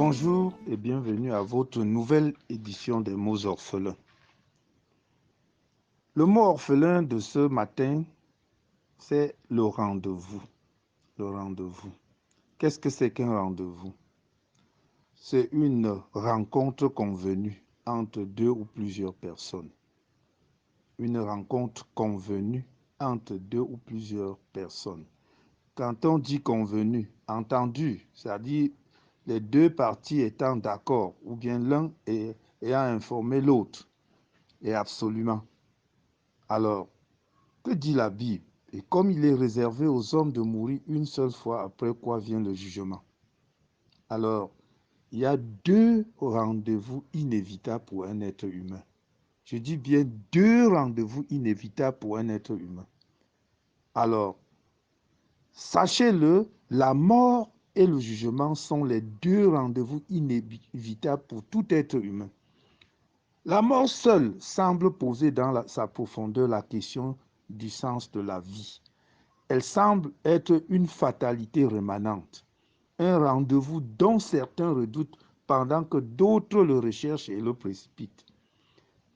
Bonjour et bienvenue à votre nouvelle édition des mots orphelins. Le mot orphelin de ce matin, c'est le rendez-vous. Le rendez-vous. Qu'est-ce que c'est qu'un rendez-vous? C'est une rencontre convenue entre deux ou plusieurs personnes. Une rencontre convenue entre deux ou plusieurs personnes. Quand on dit convenu, entendu, c'est-à-dire les deux parties étant d'accord, ou bien l'un ayant informé l'autre, et absolument. Alors, que dit la Bible? Et comme il est réservé aux hommes de mourir une seule fois, après quoi vient le jugement. Alors, il y a deux rendez-vous inévitables pour un être humain. Je dis bien deux rendez-vous inévitables pour un être humain. Alors, sachez-le, la mort et le jugement sont les deux rendez-vous inévitables pour tout être humain. La mort seule semble poser dans sa profondeur la question du sens de la vie. Elle semble être une fatalité rémanente, un rendez-vous dont certains redoutent pendant que d'autres le recherchent et le précipitent.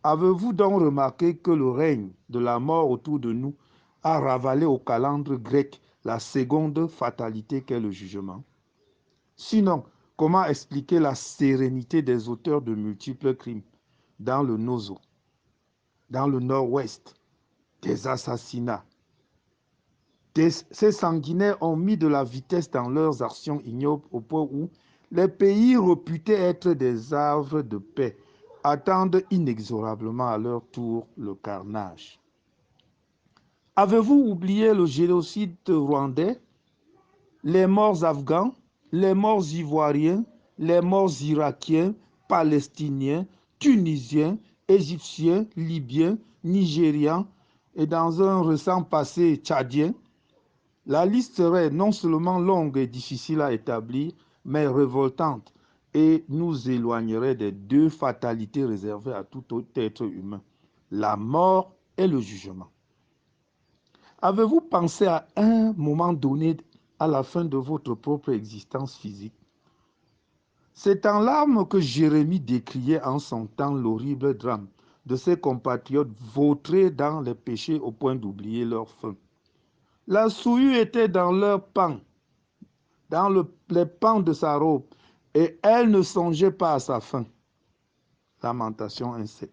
Avez-vous donc remarqué que le règne de la mort autour de nous a ravalé au calendrier grec la seconde fatalité qu'est le jugement? Sinon, comment expliquer la sérénité des auteurs de multiples crimes dans le Nozo, dans le Nord-Ouest, des assassinats? Ces sanguinaires ont mis de la vitesse dans leurs actions ignobles au point où les pays réputés être des havres de paix attendent inexorablement à leur tour le carnage. Avez-vous oublié le génocide rwandais, les morts afghans, les morts ivoiriens, les morts irakiens, palestiniens, tunisiens, égyptiens, libyens, nigérians et dans un récent passé tchadien? La liste serait non seulement longue et difficile à établir, mais révoltante et nous éloignerait des deux fatalités réservées à tout autre être humain, la mort et le jugement. Avez-vous pensé à un moment donné à la fin de votre propre existence physique? C'est en larmes que Jérémie décriait en son temps l'horrible drame de ses compatriotes vautrés dans les péchés au point d'oublier leur faim. La souillure était dans leurs pans, dans les pans de sa robe, et elle ne songeait pas à sa faim. Lamentation 1:7.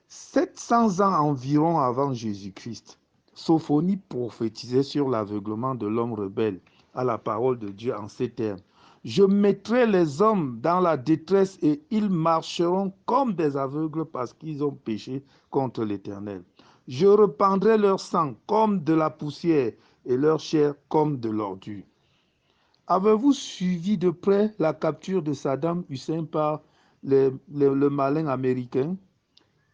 700 ans environ avant Jésus-Christ, Sophonie prophétisait sur l'aveuglement de l'homme rebelle à la parole de Dieu en ces termes. Je mettrai les hommes dans la détresse et ils marcheront comme des aveugles parce qu'ils ont péché contre l'Éternel. Je rependrai leur sang comme de la poussière et leur chair comme de l'ordure. Avez-vous suivi de près la capture de Saddam Hussein par le malin américain?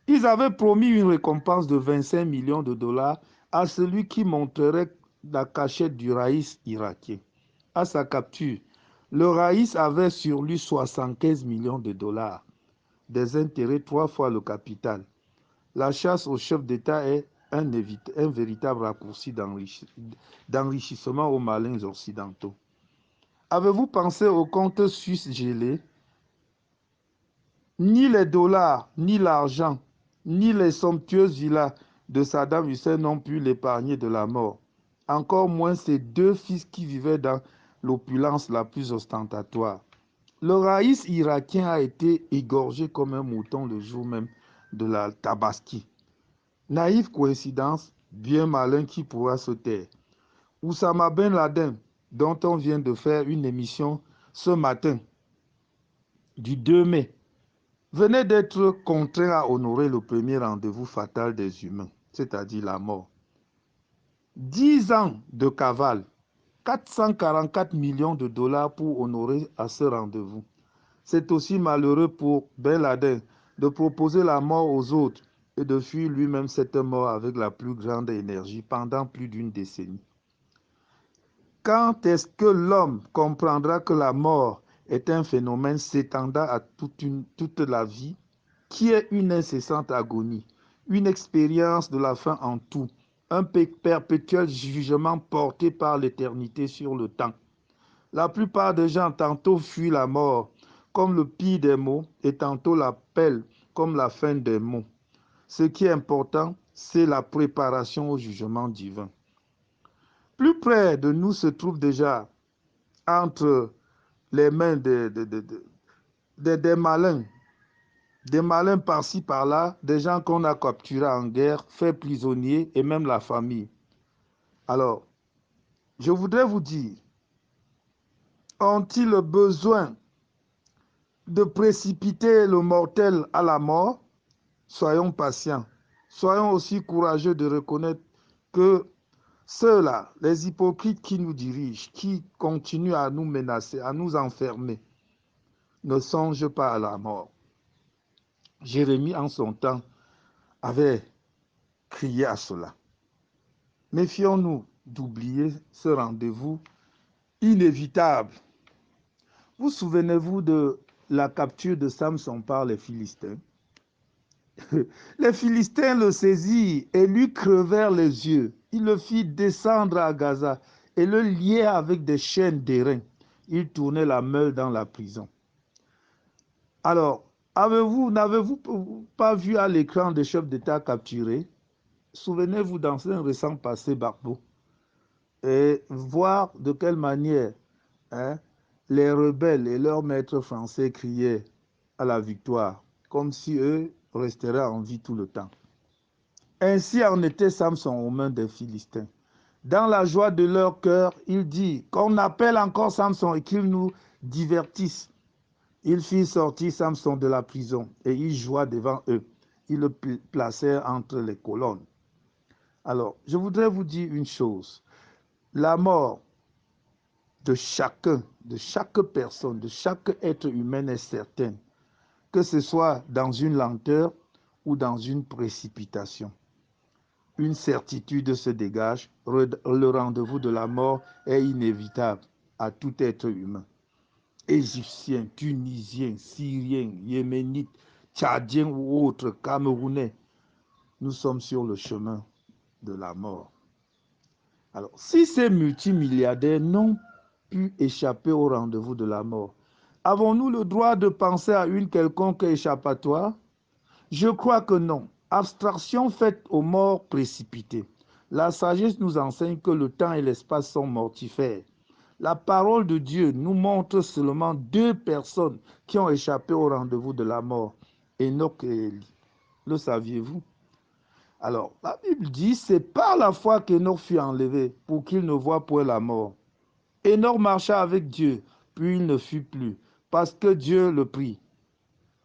Ils avaient promis une récompense de 25 millions de dollars à celui qui montrerait la cachette du raïs irakien. À sa capture, le raïs avait sur lui 75 millions de dollars, des intérêts 3 fois le capital. La chasse au chef d'État est un véritable raccourci d'enrichissement aux malins occidentaux. Avez-vous pensé au compte suisse gelé? Ni les dollars, ni l'argent, ni les somptueuses villas de Saddam Hussein n'ont pu l'épargner de la mort. Encore moins ses deux fils qui vivaient dans l'opulence la plus ostentatoire. Le raïs irakien a été égorgé comme un mouton le jour même de la Tabaski. Naïve coïncidence, bien malin qui pourra se taire. Oussama Ben Laden, dont on vient de faire une émission ce matin, du 2 mai, venait d'être contraint à honorer le premier rendez-vous fatal des humains, c'est-à-dire la mort. 10 ans de cavale, 444 millions de dollars pour honorer à ce rendez-vous. C'est aussi malheureux pour Ben Laden de proposer la mort aux autres et de fuir lui-même cette mort avec la plus grande énergie pendant plus d'une décennie. Quand est-ce que l'homme comprendra que la mort est un phénomène s'étendant à toute la vie, qui est une incessante agonie, une expérience de la fin en tout, un perpétuel jugement porté par l'éternité sur le temps? La plupart des gens tantôt fuient la mort comme le pire des mots et tantôt l'appel comme la fin des mots. Ce qui est important, c'est la préparation au jugement divin. Plus près de nous se trouve déjà entre les mains des malins, par-ci par-là, des gens qu'on a capturés en guerre, fait prisonniers et même la famille. Alors, je voudrais vous dire, ont-ils besoin de précipiter le mortel à la mort? Soyons patients. Soyons aussi courageux de reconnaître que ceux-là, les hypocrites qui nous dirigent, qui continuent à nous menacer, à nous enfermer, ne songent pas à la mort. Jérémie, en son temps, avait crié à cela. Méfions-nous d'oublier ce rendez-vous inévitable. Vous souvenez-vous de la capture de Samson par les Philistins? Les Philistins le saisirent et lui crevèrent les yeux. Ils le firent descendre à Gaza et le lièrent avec des chaînes d'airain. Il tournait la meule dans la prison. Alors, n'avez-vous pas vu à l'écran des chefs d'État capturés? Souvenez-vous dans un récent passé, Barbeau, et voir de quelle manière les rebelles et leurs maîtres français criaient à la victoire, comme si eux resteraient en vie tout le temps. Ainsi en était Samson aux mains des Philistins. Dans la joie de leur cœur, il dit qu'on appelle encore Samson et qu'il nous divertisse. Ils firent sortir Samson de la prison et il joua devant eux. Ils le placèrent entre les colonnes. Alors, je voudrais vous dire une chose. La mort de chacun, de chaque personne, de chaque être humain est certaine, que ce soit dans une lenteur ou dans une précipitation. Une certitude se dégage, le rendez-vous de la mort est inévitable à tout être humain. Égyptiens, Tunisiens, Syriens, Yéménites, Tchadiens ou autres, Camerounais, nous sommes sur le chemin de la mort. Alors, si ces multimilliardaires n'ont pu échapper au rendez-vous de la mort, avons-nous le droit de penser à une quelconque échappatoire? Je crois que non. Abstraction faite aux morts précipités. La sagesse nous enseigne que le temps et l'espace sont mortifères. La parole de Dieu nous montre seulement 2 personnes qui ont échappé au rendez-vous de la mort, Enoch et Élie. Le saviez-vous? Alors, la Bible dit, c'est par la foi qu'Enoch fut enlevé pour qu'il ne voie point la mort. Enoch marcha avec Dieu, puis il ne fut plus, parce que Dieu le prit.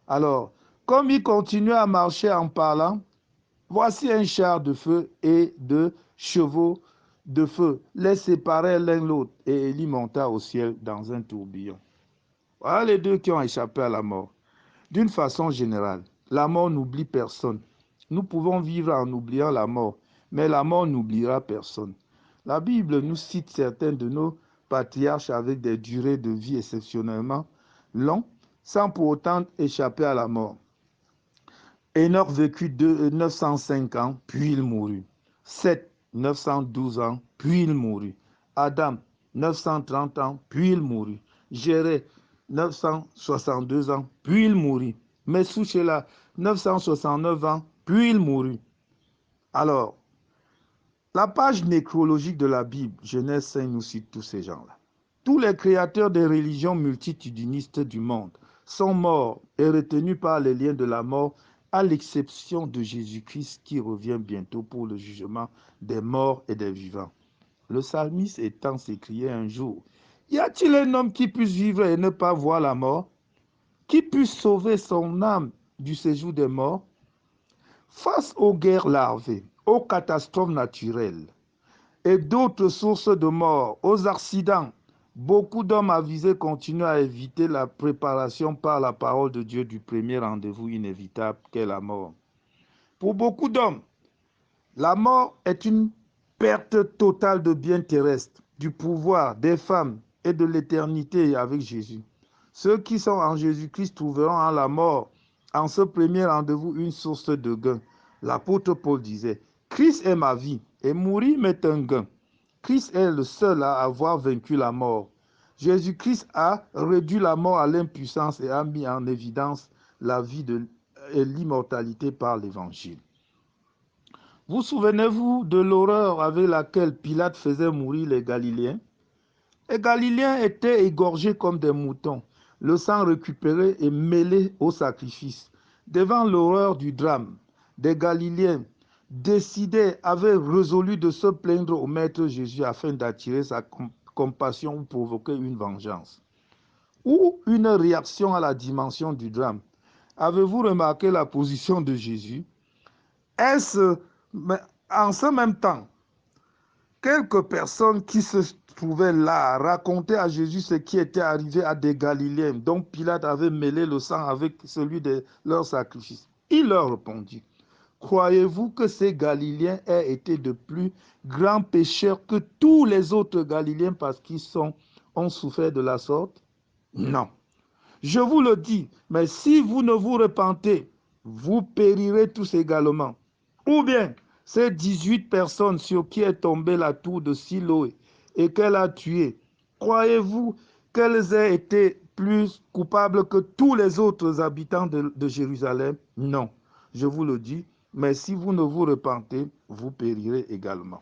Alors, comme il continuait à marcher en parlant, voici un char de feu et 2 chevaux de feu les séparèrent l'un l'autre, et Élie monta au ciel dans un tourbillon. Voilà les 2 qui ont échappé à la mort. D'une façon générale, la mort n'oublie personne. Nous pouvons vivre en oubliant la mort, mais la mort n'oubliera personne. La Bible nous cite certains de nos patriarches avec des durées de vie exceptionnellement longues, sans pour autant échapper à la mort. Enoch vécut 905 ans, puis il mourut. Seth, 912 ans, puis il mourut. Adam, 930 ans, puis il mourut. Jéré, 962 ans, puis il mourut. Messouchéla, 969 ans, puis il mourut. Alors, la page nécrologique de la Bible, Genèse 5, nous cite tous ces gens-là. Tous les créateurs des religions multitudinistes du monde sont morts et retenus par les liens de la mort, à l'exception de Jésus-Christ qui revient bientôt pour le jugement des morts et des vivants. Le psalmiste étant s'écriait un jour, y a-t-il un homme qui puisse vivre et ne pas voir la mort? Qui puisse sauver son âme du séjour des morts? Face aux guerres larvées, aux catastrophes naturelles et d'autres sources de mort, aux accidents, beaucoup d'hommes avisés continuent à éviter la préparation par la parole de Dieu du premier rendez-vous inévitable qu'est la mort. Pour beaucoup d'hommes, la mort est une perte totale de biens terrestres, du pouvoir, des femmes et de l'éternité avec Jésus. Ceux qui sont en Jésus-Christ trouveront en la mort, en ce premier rendez-vous, une source de gain. L'apôtre Paul disait, « Christ est ma vie et mourir m'est un gain. » Christ est le seul à avoir vaincu la mort. Jésus-Christ a réduit la mort à l'impuissance et a mis en évidence la vie et l'immortalité par l'Évangile. Vous souvenez-vous de l'horreur avec laquelle Pilate faisait mourir les Galiléens? Les Galiléens étaient égorgés comme des moutons, le sang récupéré et mêlé au sacrifice. Devant l'horreur du drame, des Galiléens décidés avaient résolu de se plaindre au Maître Jésus afin d'attirer sa compassion ou provoquer une vengeance ou une réaction à la dimension du drame. Avez-vous remarqué la position de Jésus? Est-ce en ce même temps, quelques personnes qui se trouvaient là racontaient à Jésus ce qui était arrivé à des Galiléens dont Pilate avait mêlé le sang avec celui de leur sacrifice. Il leur répondit, croyez-vous que ces Galiléens aient été de plus grands pécheurs que tous les autres Galiléens parce qu'ils ont souffert de la sorte? Non. Je vous le dis, mais si vous ne vous repentez, vous périrez tous également. Ou bien, ces 18 personnes sur qui est tombée la tour de Siloé et qu'elle a tuées, croyez-vous qu'elles aient été plus coupables que tous les autres habitants de Jérusalem? Non, je vous le dis, mais si vous ne vous repentez, vous périrez également.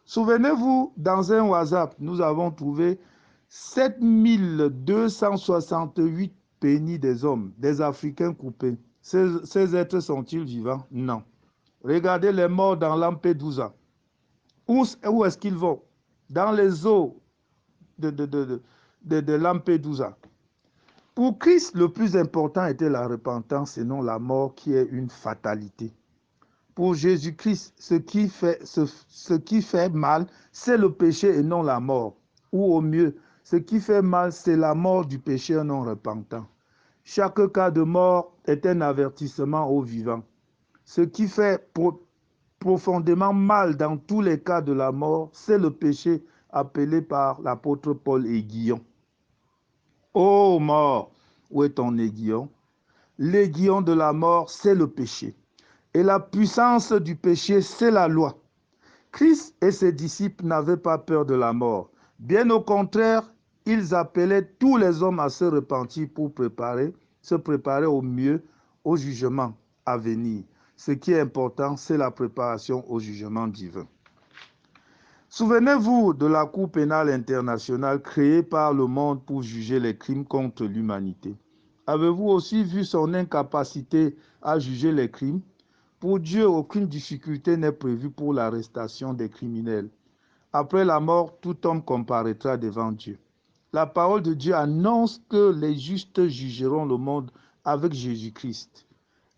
Souvenez-vous, dans un WhatsApp, nous avons trouvé 7268 pénis des hommes, des Africains coupés. Ces êtres sont-ils vivants? Non. Regardez les morts dans Lampedusa. Où est-ce qu'ils vont? Dans les eaux de Lampedusa. Pour Christ, le plus important était la repentance et non la mort qui est une fatalité. Pour Jésus-Christ, ce qui fait mal, c'est le péché et non la mort. Ou au mieux, ce qui fait mal, c'est la mort du pécheur non repentant. Chaque cas de mort est un avertissement aux vivants. Ce qui fait profondément mal dans tous les cas de la mort, c'est le péché appelé par l'apôtre Paul aiguillon. Ô mort, où est ton aiguillon? L'aiguillon de la mort, c'est le péché. Et la puissance du péché, c'est la loi. Christ et ses disciples n'avaient pas peur de la mort. Bien au contraire, ils appelaient tous les hommes à se repentir pour se préparer au mieux au jugement à venir. Ce qui est important, c'est la préparation au jugement divin. Souvenez-vous de la Cour pénale internationale créée par le monde pour juger les crimes contre l'humanité. Avez-vous aussi vu son incapacité à juger les crimes? Pour Dieu, aucune difficulté n'est prévue pour l'arrestation des criminels. Après la mort, tout homme comparaîtra devant Dieu. La parole de Dieu annonce que les justes jugeront le monde avec Jésus-Christ.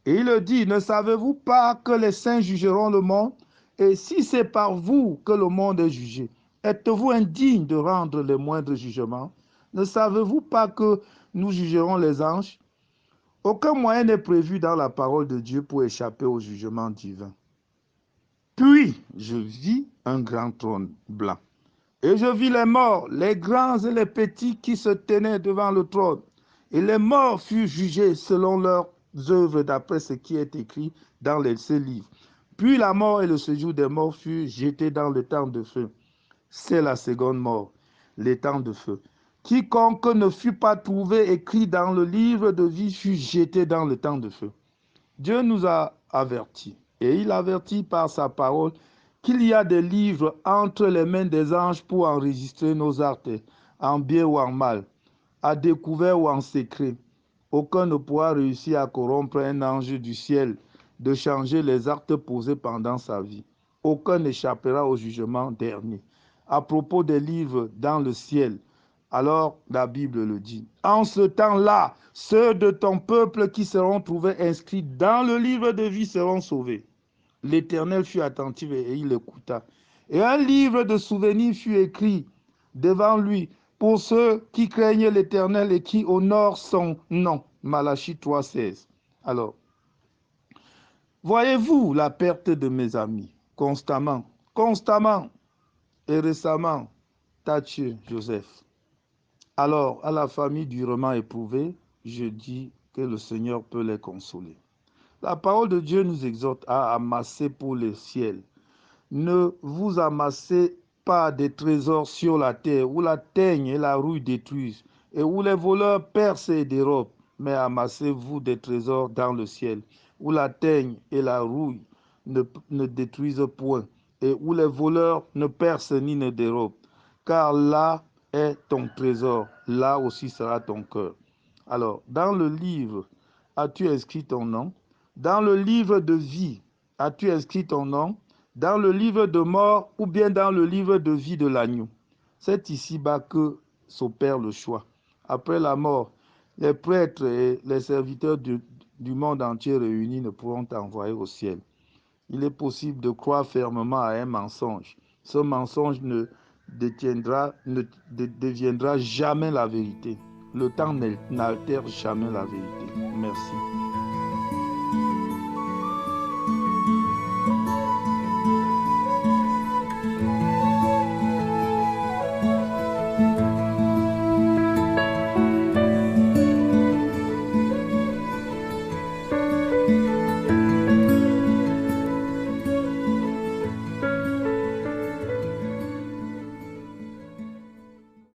Et il dit, ne savez-vous pas que les saints jugeront le monde? Et si c'est par vous que le monde est jugé, êtes-vous indigne de rendre les moindres jugements? Ne savez-vous pas que nous jugerons les anges? Aucun moyen n'est prévu dans la parole de Dieu pour échapper au jugement divin. Puis, je vis un grand trône blanc. Et je vis les morts, les grands et les petits qui se tenaient devant le trône. Et les morts furent jugés selon leurs œuvres d'après ce qui est écrit dans ces livres. Puis la mort et le séjour des morts furent jetés dans le temps de feu. C'est la seconde mort, les temps de feu. Quiconque ne fut pas trouvé écrit dans le livre de vie fut jeté dans le temps de feu. Dieu nous a avertis, et il avertit par sa parole qu'il y a des livres entre les mains des anges pour enregistrer nos actes, en bien ou en mal, à découvert ou en secret. Aucun ne pourra réussir à corrompre un ange du ciel de changer les actes posés pendant sa vie. Aucun n'échappera au jugement dernier. À propos des livres dans le ciel, alors la Bible le dit. En ce temps-là, ceux de ton peuple qui seront trouvés inscrits dans le livre de vie seront sauvés. L'Éternel fut attentif et il écouta. Et un livre de souvenirs fut écrit devant lui pour ceux qui craignent l'Éternel et qui honorent son nom. Malachie 3,16. Alors, voyez-vous la perte de mes amis constamment et récemment, Tathieu Joseph. Alors, à la famille durement éprouvée, je dis que le Seigneur peut les consoler. La parole de Dieu nous exhorte à amasser pour le ciel. Ne vous amassez pas des trésors sur la terre, où la teigne et la rouille détruisent, et où les voleurs percent et dérobent, mais amassez-vous des trésors dans le ciel, où la teigne et la rouille ne détruisent point, et où les voleurs ne percent ni ne dérobent. Car là est ton trésor, là aussi sera ton cœur. Alors, dans le livre, as-tu inscrit ton nom? Dans le livre de vie, as-tu inscrit ton nom? Dans le livre de mort ou bien dans le livre de vie de l'agneau? C'est ici-bas que s'opère le choix. Après la mort, les prêtres et les serviteurs du monde entier réunis ne pourront t'envoyer au ciel. Il est possible de croire fermement à un mensonge. Ce mensonge ne deviendra jamais la vérité. Le temps n'altère jamais la vérité. Merci.